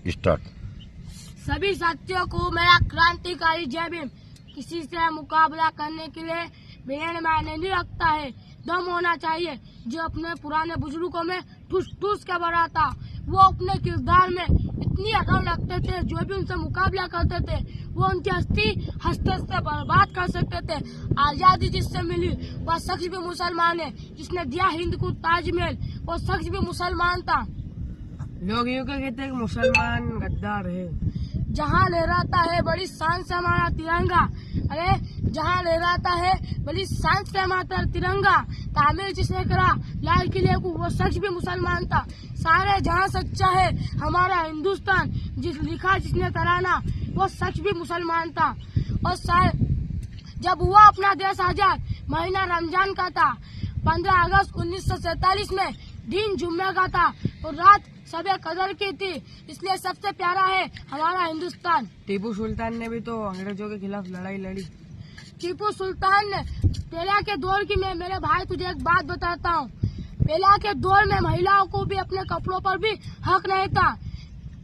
Start. सभी साथियों को मेरा क्रांतिकारी जय भीम। किसी से मुकाबला करने के लिए ब्रेन मायने नहीं रखता है, दम होना चाहिए। जो अपने पुराने बुजुर्गों में ठूस ठूस के बड़ा था, वो अपने किरदार में इतनी अकड़ रखते थे, जो भी उनसे मुकाबला करते थे वो उनकी हस्ती हंसते हंसते बर्बाद कर सकते थे। आजादी जिससे मिली वह शख्स भी मुसलमान है, जिसने दिया हिंद को ताजमहल वो शख्स भी मुसलमान था। लोग यूँ कहते हैं कि मुसलमान गद्दार है। जहाँ लहराता है बड़ी शान से हमारा तिरंगा, अरे जहाँ लहराता है बड़ी शान से हमारा तिरंगा, तामीर जिसने करा लाल किले को वो शख्स भी मुसलमान था। सारे जहाँ सच्चा है हमारा हिंदुस्तान, जिस लिखा जिसने तराना वो शख्स भी मुसलमान था। और जब हुआ अपना देश आजाद, महीना रमजान का था, 15 अगस्त 1947 में दिन जुम्मे का था और रात सबे कदर की थी, इसलिए सबसे प्यारा है हमारा हिंदुस्तान। टीपू सुल्तान ने भी तो अंग्रेजों के खिलाफ लड़ाई लड़ी। टीपू सुल्तान ने पहला के दौर की, मैं मेरे भाई तुझे एक बात बताता हूँ, पहला के दौर में महिलाओं को भी अपने कपड़ों पर भी हक नहीं था,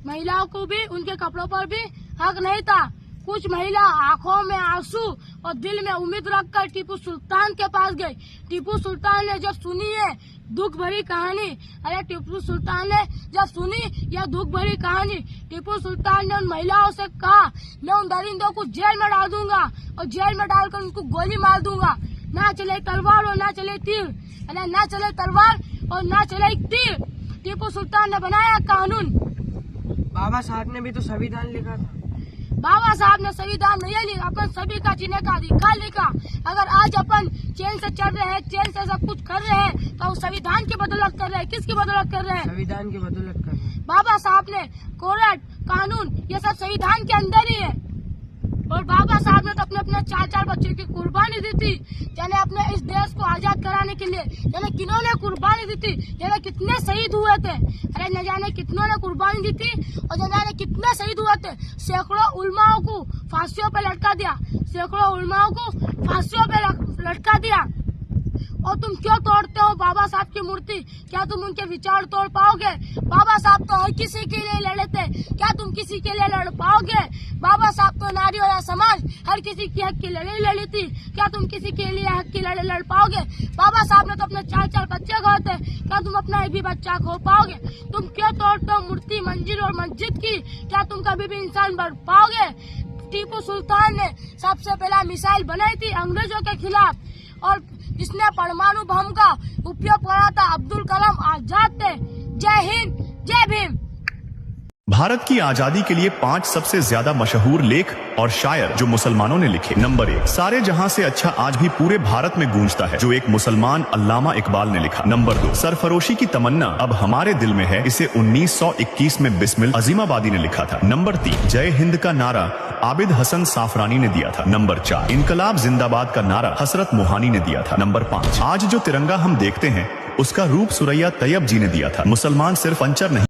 महिलाओं को भी उनके कपड़ों पर भी हक नहीं था। कुछ महिला आंखों में आंसू और दिल में उम्मीद रखकर टीपू सुल्तान के पास गई। टीपू सुल्तान ने जब सुनी है दुख भरी कहानी, अरे टीपू सुल्तान ने जब सुनी यह दुख भरी कहानी, टीपू सुल्तान ने उन महिलाओं से कहा, मैं उन दरिंदों को जेल में डाल दूंगा और जेल में डालकर उनको गोली मार दूंगा। ना चले तलवार और ना चले तीर, अरे ना चले तलवार और ना चले तीर। टीपू सुल्तान ने बनाया कानून। बाबा साहब ने भी तो संविधान लिखा था। बाबा साहब ने संविधान नहीं लिखा, अपन सभी का जीने का अधिकार लिखा। अगर आज अपन चैन से चल रहे हैं, चैन से सब कुछ कर रहे हैं, तो संविधान की बदौलत कर रहे हैं। किसकी बदौलत कर रहे हैं? संविधान की बदौलत कर रहे हैं। बाबा साहब ने कोर्ट कानून ये सब संविधान के अंदर ही है। और बाबा साहब ने तो अपने अपने 4-4 बच्चों की कुर्बानी दी थी, यानी अपने इस देश को आजाद कराने के लिए। यानी किन्होंने कुर्बानी दी थी, यानी कितने शहीद हुए थे, अरे न जाने कितनों ने कुर्बानी दी थी और न जाने कितने शहीद हुए थे। सैकड़ों उलमाओं को फांसियों पे लटका दिया, सैकड़ों उलमाओं को फांसियों पे लटका दिया। और तुम क्यों तोड़ते हो बाबा साहब की मूर्ति? क्या तुम उनके विचार तोड़ पाओगे? बाबा साहब तो हर किसी के लिए लड़े थे, क्या तुम किसी के लिए लड़ पाओगे? बाबा साहब तो नारी और समाज हर किसी की हक की लड़ाई लड़ी थी, क्या तुम किसी के लिए हक की लड़ाई लड़ पाओगे? बाबा साहब ने तो अपने 4-4 बच्चे खोए थे, क्या तुम अपना एक भी बच्चा खो पाओगे? तुम क्यों तोड़ते हो मूर्ति मंजिल और मस्जिद की? क्या तुम कभी भी इंसान बन पाओगे? टीपू सुल्तान ने सबसे पहला मिसाइल बनाई थी अंग्रेजों के खिलाफ, और जिसने परमाणु बम का उपयोग करा था अब्दुल कलाम आजाद थे। जय हिंद, जय भीम। भारत की आजादी के लिए 5 सबसे ज्यादा मशहूर लेख और शायर जो मुसलमानों ने लिखे। नंबर 1, सारे जहां से अच्छा आज भी पूरे भारत में गूंजता है, जो एक मुसलमान अल्लामा इकबाल ने लिखा। नंबर 2, सरफरोशी की तमन्ना अब हमारे दिल में है, इसे 1921 में बिस्मिल अजीमाबादी ने लिखा था। नंबर 3, जय हिंद का नारा आबिद हसन साफरानी ने दिया था। नंबर 4, इनकलाब जिंदाबाद का नारा हसरत मोहानी ने दिया था। नंबर 5, आज जो तिरंगा हम देखते हैं उसका रूप सुरैया तैयब जी ने दिया था। मुसलमान सिर्फ पंचर नहीं